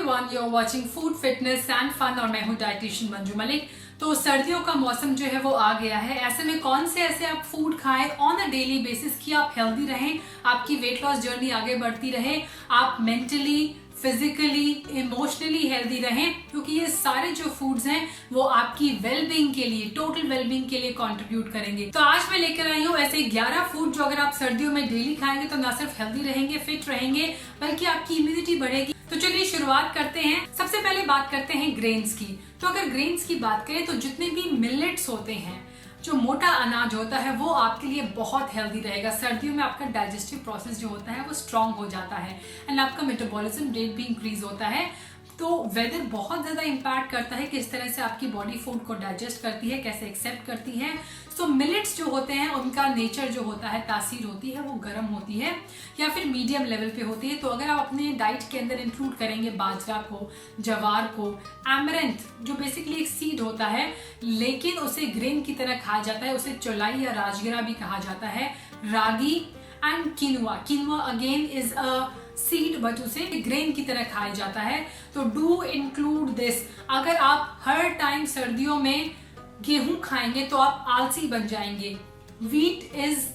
Everyone, you are watching food fitness and fun और मैं हूं डाइटिशियन मंजू मलिक। तो सर्दियों का मौसम जो है वो आ गया है। ऐसे में कौन से ऐसे आप फूड खाएं ऑन अ डेली बेसिस कि आप हेल्दी रहें, आपकी वेट लॉस जर्नी आगे बढ़ती रहे, आप मेंटली, फिजिकली, इमोशनली हेल्दी रहें, क्योंकि ये सारे जो फूड्स हैं वो आपकी वेलबींग के लिए, टोटल वेलबींग के लिए कंट्रीब्यूट करेंगे। तो आज मैं लेकर आई हूँ ऐसे 11 फूड जो अगर आप सर्दियों में डेली खाएंगे तो ना सिर्फ हेल्दी रहेंगे, फिट रहेंगे, बल्कि आपकी इम्यूनिटी बढ़ेगी। तो चलिए शुरुआत करते हैं। सबसे पहले बात करते हैं ग्रेन्स की। तो अगर ग्रेन्स की बात करें तो जितने भी मिलेट्स होते हैं, जो मोटा अनाज होता है, वो आपके लिए बहुत हेल्दी रहेगा। सर्दियों में आपका डाइजेस्टिव प्रोसेस जो होता है वो स्ट्रांग हो जाता है एंड आपका मेटाबॉलिज्म रेट भी इंक्रीज होता है। तो वेदर बहुत ज्यादा इम्पैक्ट करता है किस तरह से आपकी बॉडी फूड को डाइजेस्ट करती है, कैसे एक्सेप्ट करती है। सो मिलेट्स जो होते हैं उनका नेचर जो होता है, तासीर होती है, वो गर्म होती है या फिर मीडियम लेवल पे होती है। तो अगर आप अपने डाइट के अंदर इंक्लूड करेंगे बाजरा को, जवार को, एमरैंथ जो बेसिकली एक सीड होता है लेकिन उसे ग्रेन की तरह खाया जाता है, उसे चौलाई या राजगिरा भी कहा जाता है, ragi and quinoa. Quinoa again is a seed but उसे ग्रेन की तरह खाया जाता है। तो डू इंक्लूड दिस। अगर आप हर टाइम सर्दियों में गेहूं खाएंगे तो आप आलसी बन जाएंगे। व्हीट इज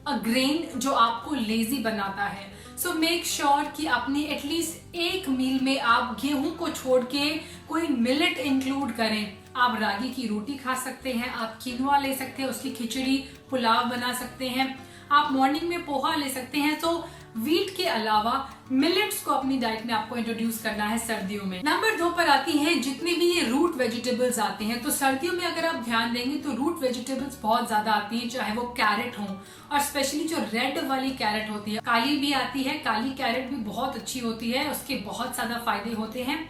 अ ग्रेन जो आपको लेजी बनाता है। सो मेक श्योर कि अपनी एटलीस्ट एक मील में आप गेहूं को छोड़ के कोई मिलेट इंक्लूड करें। आप रागी की रोटी खा सकते हैं, आप किनुआ ले सकते हैं, उसकी खिचड़ी पुलाव बना सकते हैं, आप मॉर्निंग में पोहा ले सकते हैं। तो व्हीट के अलावा मिलेट्स को अपनी डाइट में आपको इंट्रोड्यूस करना है सर्दियों में। नंबर 2 पर आती हैं जितने भी ये रूट वेजिटेबल्स आते हैं। तो सर्दियों में अगर आप ध्यान देंगे तो रूट वेजिटेबल्स बहुत ज्यादा आती हैं, चाहे वो कैरेट हो और स्पेशली जो रेड वाली कैरेट होती है, काली भी आती है, काली कैरेट भी बहुत अच्छी होती है, उसके बहुत ज्यादा फायदे होते हैं।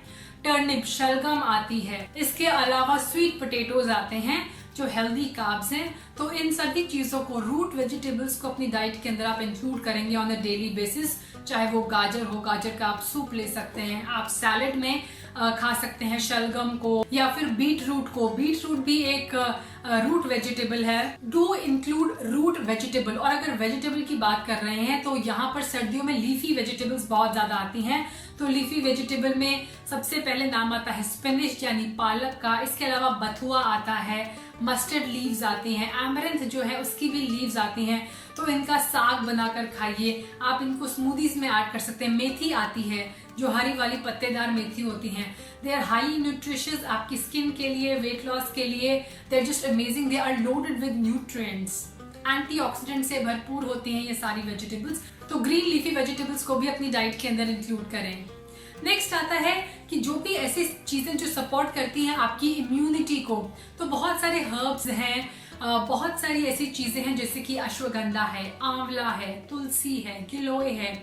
टर्निप, शलगम आती है। इसके अलावा स्वीट पोटैटोज आते हैं जो हेल्दी कार्ब्स हैं। तो इन सभी चीजों को, रूट वेजिटेबल्स को अपनी डाइट के अंदर आप इंक्लूड करेंगे ऑन अ डेली बेसिस। चाहे वो गाजर हो, गाजर का आप सूप ले सकते हैं, आप सैलेड में खा सकते हैं शलगम को, या फिर बीट रूट को। बीट रूट भी एक रूट वेजिटेबल है। Do include root vegetable. और अगर वेजिटेबल की बात कर रहे हैं तो यहाँ पर सर्दियों में लीफी वेजिटेबल्स बहुत ज्यादा आती हैं। तो लीफी वेजिटेबल में सबसे पहले नाम आता है स्पिनिश यानी पालक का। इसके अलावा बथुआ आता है, मस्टर्ड लीव्स आती हैं, एमरैंथ जो है उसकी भी लीव्स आती हैं। तो इनका साग बनाकर खाइए, आप इनको स्मूदीज में ऐड कर सकते हैं। मेथी आती है जो हरी वाली पत्तेदार मेथी होती हैं। दे आर हाई न्यूट्रिशियस आपकी स्किन के लिए, वेट लॉस के लिए। They are just amazing. They are loaded with nutrients, antioxidant से भरपूर होती हैं ये सारी वेजिटेबल्स। तो ग्रीन लीफी वेजिटेबल्स को भी अपनी डाइट के अंदर इंक्लूड करें। नेक्स्ट आता है कि जो भी ऐसी चीजें जो सपोर्ट करती हैं आपकी इम्यूनिटी को, तो बहुत सारे हर्ब्स हैं, बहुत सारी ऐसी चीजें हैं जैसे कि अश्वगंधा है, आंवला है, तुलसी है, गिलोय है।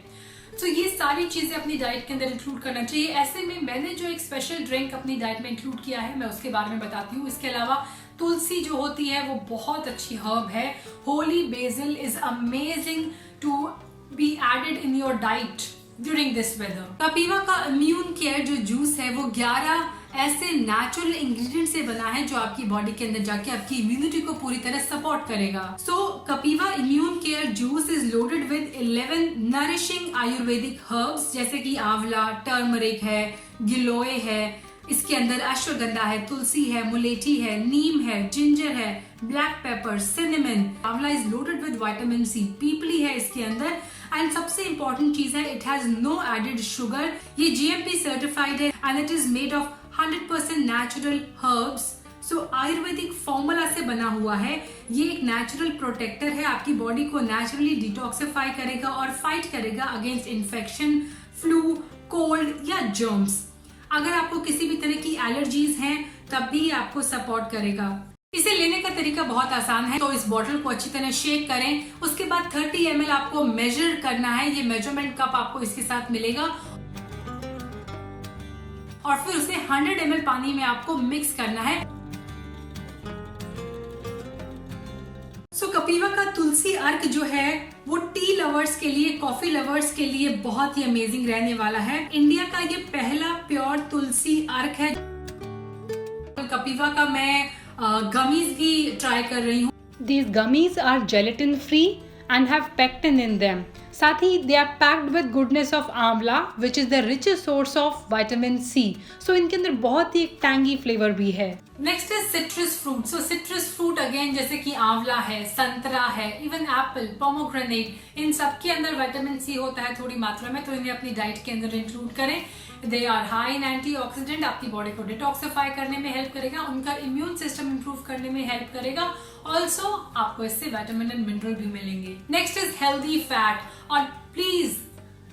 तो ये सारी चीजें अपनी डाइट के अंदर इंक्लूड करना चाहिए। ऐसे में मैंने जो एक स्पेशल ड्रिंक अपनी डाइट में इंक्लूड किया है, मैं उसके बारे में बताती हूँ। इसके अलावा तुलसी जो होती है वो बहुत अच्छी हर्ब है। Holy basil is amazing to be added in your diet during this weather. Kapiva का इम्यून केयर जो जूस है वो 11 ऐसे नेचुरल इंग्रेडिएंट से बना है जो आपकी बॉडी के अंदर जाके आपकी इम्यूनिटी को पूरी तरह सपोर्ट करेगा। So Kapiva immune care juice is loaded with 11 nourishing Ayurvedic herbs जैसे कि आंवला, टर्मरिक है, गिलोय है, इसके अंदर अश्वगंधा है, तुलसी है, मुलेठी है, नीम है, जिंजर है, black pepper, cinnamon. Amla is loaded with vitamin C, पीपली है इसके अंदर। एंड सबसे इंपॉर्टेंट चीज है, it has no added sugar. ये GMP सर्टिफाइड है and it is made of 100% natural herbs. So Ayurvedic formula से बना हुआ है। ये एक नेचुरल प्रोटेक्टर है, आपकी बॉडी को नेचुरली डिटॉक्सिफाई करेगा और फाइट करेगा अगेंस्ट इन्फेक्शन, फ्लू, कोल्ड या जर्म्स। अगर आपको किसी भी तरह की एलर्जीज हैं तब भी आपको सपोर्ट करेगा। इसे लेने का तरीका बहुत आसान है। तो इस बॉटल को अच्छी तरह शेक करें, उसके बाद 30 ml आपको मेजर करना है। ये मेजरमेंट कप आपको इसके साथ मिलेगा और फिर उसे 100 ml पानी में आपको मिक्स करना है। सो कपीवा का तुलसी अर्क जो है वो टी लवर्स के लिए, कॉफी लवर्स के लिए बहुत ही अमेजिंग रहने वाला है। इंडिया का ये पहला प्योर तुलसी अर्क है। कपीवा का मैं गमीज भी ट्राई कर रही हूँ। These gummies are gelatin free and have pectin in them. साथ ही they are packed with goodness of amla which is the richest source of vitamin C. So इनके अंदर बहुत ही टैंगी फ्लेवर भी है। Next is citrus fruit. So citrus fruit again जैसे कि आंवला है, संतरा है, इवन एप्पल, पोमोग्रेनेट, इन सब के अंदर विटामिन सी होता है थोड़ी मात्रा में, तो इन्हें अपनी डाइट के अंदर इंक्लूड करें। They are high in antioxidant, आपकी बॉडी को डिटॉक्सिफाई करने में हेल्प करेगा, उनका इम्यून सिस्टम इंप्रूव करने में हेल्प करेगा। ऑल्सो आपको इससे विटामिन एंड मिनरल भी मिलेंगे। नेक्स्ट इज हेल्दी फैट, और please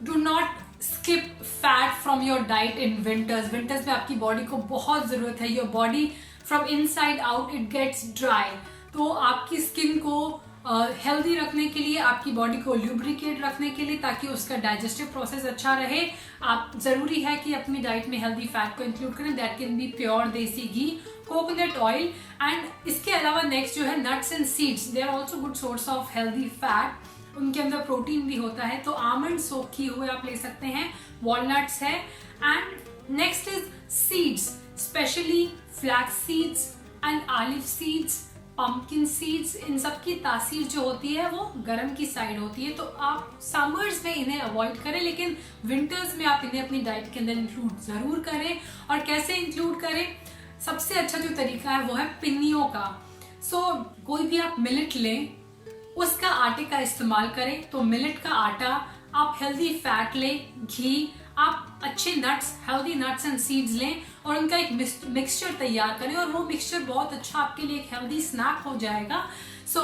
do not skip fat from your diet in winters. Winters में आपकी बॉडी को बहुत जरूरत है, your body from inside out it gets dry. तो आपकी स्किन को हेल्दी रखने के लिए, आपकी बॉडी को ल्यूब्रिकेट रखने के लिए, ताकि उसका डाइजेस्टिव प्रोसेस अच्छा रहे, आप जरूरी है कि अपनी डाइट में हेल्दी फैट को इंक्लूड करें। दैट कैन बी प्योर देसी घी, कोकोनट ऑयल, एंड इसके अलावा नेक्स्ट जो है nuts and seeds, they are also good source of healthy fat. उनके अंदर प्रोटीन भी होता है, तो आमंड सोक किए हुए आप ले सकते हैं, वॉलनट्स है। And next is seeds, specially flax seeds and olive seeds, pumpkin seeds, इन सब की तासीर जो होती है वो गर्म की साइड होती है, तो आप समर्स में इन्हें अवॉइड करें, लेकिन विंटर्स में आप इन्हें अपनी डाइट के अंदर इंक्लूड जरूर करें। और कैसे इंक्लूड करें? सबसे अच्छा जो तरीका है वो है पिन्नियों का। सो कोई भी आप मिलेट लें, उसका आटे का इस्तेमाल करें। तो मिलेट का आटा, आप हेल्दी फैट लें, घी, आप अच्छे nuts, healthy nuts and seeds लें और उनका एक मिक्सचर तैयार करें, और वो मिक्सचर बहुत अच्छा आपके लिए एक हेल्दी स्नैक हो जाएगा। सो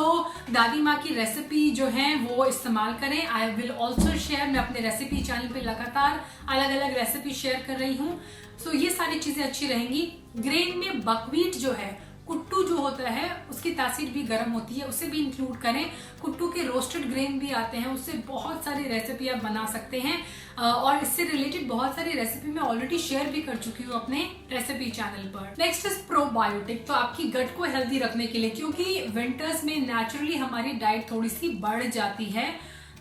दादी माँ की रेसिपी जो है वो इस्तेमाल करें। आई विल ऑल्सो शेयर, मैं अपने रेसिपी चैनल पे लगातार अलग अलग रेसिपी शेयर कर रही हूँ। सो ये सारी चीजें अच्छी रहेंगी। ग्रेन में बकव्हीट जो है, कुट्टू जो होता है, उसकी तासीर भी गर्म होती है, उसे भी इंक्लूड करें। कुट्टू के रोस्टेड ग्रेन भी आते हैं, उससे बहुत सारी रेसिपी आप बना सकते हैं, और इससे रिलेटेड बहुत सारी रेसिपी मैं ऑलरेडी शेयर भी कर चुकी हूँ अपने रेसिपी चैनल पर। नेक्स्ट इज प्रोबायोटिक, तो आपकी गट को हेल्दी रखने के लिए, क्योंकि विंटर्स में नेचुरली हमारी डाइट थोड़ी सी बढ़ जाती है,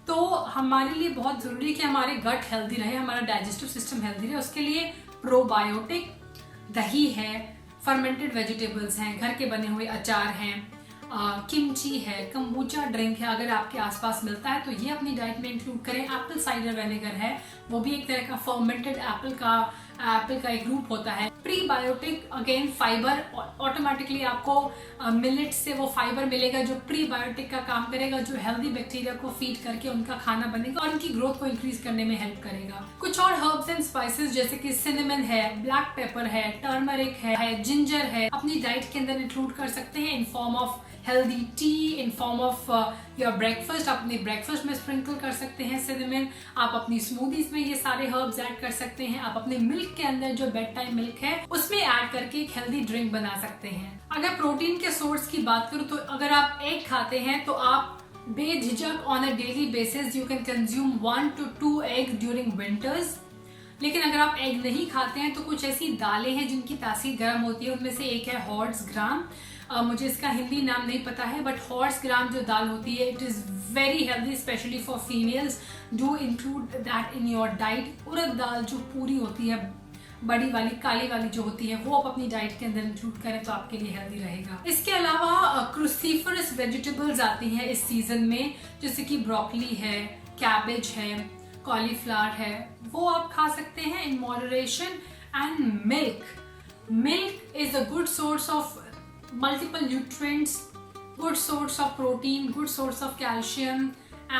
तो हमारे लिए बहुत जरूरी है कि हमारे गट हेल्दी रहे, हमारा डाइजेस्टिव सिस्टम हेल्दी रहे। उसके लिए प्रोबायोटिक दही है, फर्मेंटेड वेजिटेबल्स हैं, घर के बने हुए अचार हैं, किमची है, कंबूचा ड्रिंक है, अगर आपके आसपास मिलता है तो ये अपनी डाइट में इंक्लूड करें। एप्पल साइडर विनेगर है, वो भी एक तरह का फर्मेंटेड एप्पल का एक ग्रुप होता है। प्रीबायोटिक अगेन फाइबर, ऑटोमेटिकली आपको मिलेट से वो फाइबर मिलेगा जो प्रीबायोटिक का काम करेगा, जो हेल्दी बैक्टीरिया को फीड करके उनका खाना बनेगा और उनकी ग्रोथ को इंक्रीज करने में हेल्प करेगा। कुछ और हर्ब्स एंड स्पाइसेस जैसे कि सिनेमन है, ब्लैक पेपर है, टर्मरिक है, जिंजर है, अपनी डाइट के अंदर इंक्लूड कर सकते हैं in form of healthy T, in form of your breakfast. आप अपने ब्रेकफास्ट में स्प्रिंकल कर सकते हैं सिनेमन, आप अपनी स्मूदीज में ये सारे हर्ब्स ऐड कर सकते हैं, आप अपने मिल्क के अंदर जो बेड टाइम मिल्क है उसमें ऐड करके एक हेल्दी ड्रिंक बना सकते हैं। अगर प्रोटीन के सोर्स की बात करूं तो अगर आप एग खाते हैं तो आप बेझिझक on a daily basis you can consume 1 to 2 egg during winters. लेकिन अगर आप एग नहीं खाते हैं तो कुछ ऐसी दालें हैं जिनकी तासीर गर्म होती है, उनमें से एक है हॉर्स ग्राम। मुझे इसका हिंदी नाम नहीं पता है, बट हॉर्स ग्राम जो दाल होती है it is very healthy specially for females. Do include that in your diet. उड़द दाल जो पूरी होती है, बड़ी वाली काली वाली जो होती है, वो आप अपनी डाइट के अंदर इंक्लूड करें तो आपके लिए हेल्दी रहेगा। इसके अलावा क्रूसीफरस वेजिटेबल्स आती हैं इस सीजन में, जैसे कि ब्रोकली है, कैबेज है, कॉलीफ्लावर है, वो आप खा सकते हैं in moderation. And milk is a good source of multiple nutrients, good source of protein, good source of calcium,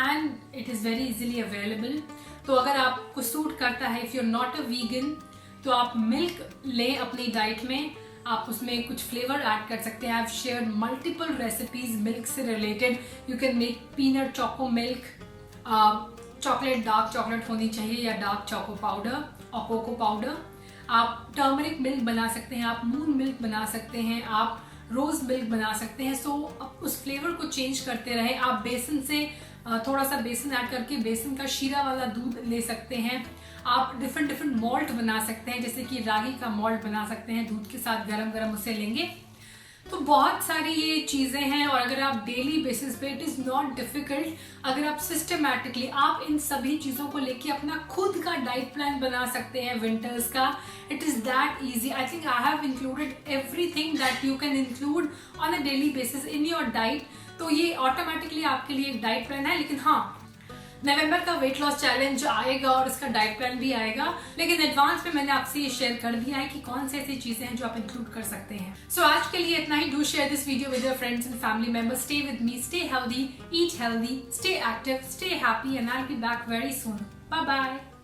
and it is very easily available. तो अगर आपको सूट करता है, if you're not a vegan, तो आप milk लें अपनी diet में, आप उसमें कुछ फ्लेवर ऐड कर सकते हैं। I have shared multiple recipes milk से related. You can make peanut choco milk, chocolate dark chocolate होनी चाहिए या डार्क चोको पाउडर और कोको पाउडर। आप टर्मरिक मिल्क बना सकते हैं, आप मून मिल्क बना सकते हैं, आप रोज मिल्क बना सकते हैं। सो अब उस फ्लेवर को चेंज करते रहे। आप बेसन से थोड़ा सा बेसन ऐड करके बेसन का शीरा वाला दूध ले सकते हैं। आप डिफरेंट मॉल्ट बना सकते हैं, जैसे कि रागी का मॉल्ट बना सकते हैं, दूध के साथ गरम गरम उसे लेंगे। तो बहुत सारी ये चीज़ें हैं, और अगर आप डेली बेसिस पे, इट इज़ नॉट डिफिकल्ट, अगर आप सिस्टमैटिकली आप इन सभी चीज़ों को लेके अपना खुद का डाइट प्लान बना सकते हैं विंटर्स का। It is that easy. I think I have included everything that you can include on a daily basis in your diet. तो ये ऑटोमेटिकली आपके लिए एक डाइट प्लान है। लेकिन हाँ, नवंबर का वेट लॉस चैलेंज आएगा और उसका डाइट प्लान भी आएगा, लेकिन एडवांस में मैंने आपसे ये शेयर कर दिया है कि कौन सी ऐसी चीजें हैं जो आप इंक्लूड कर सकते हैं। सो आज के लिए इतना ही। Do share this video with your friends and family members. Stay with me, stay healthy, eat healthy, stay active, stay happy, and I will be back very soon. Bye bye.